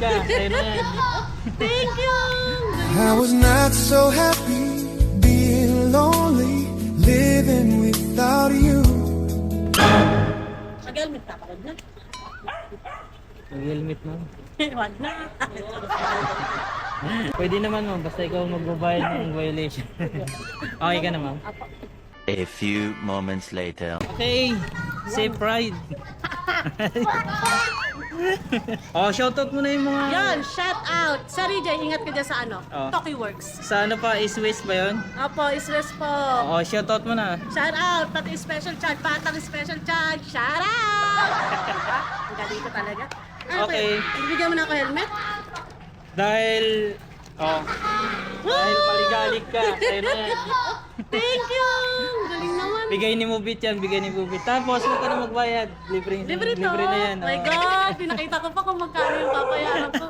ka. Sa'yo na yan. Thank you! I was not so happy being lonely, living without you. Mag-helmet ka, pagod na. Mag-helmet mo. Wag na. Pwede naman ma'am, basta ikaw magbabayad ng violation. Okay ka na ma'am? A few moments later. Okay, safe ride. Oh, shoutout mo na yung mga... Yun, shout out. Sorry, Jay, ingat ka dyan sa ano? Oh. Toki Works. Sa ano pa, East West ba yun? Opo, Isres po. Oo, shoutout mo na. Shout out, pati special charge, batang special charge. Shout out! Ang galing ko talaga. Okay. Bibigyan mo na ako helmet? Dahil... Oh, dahil maligalig ka. Sa'yo na yan. Thank you! Galing naman. Bigay ni Mubit yan, bigay ni Mubit. Tapos, huwag ka na magbayad. Libre Libre to. na yan. My oh. God, pinakita ko pa kung magkano yung papayaran ko.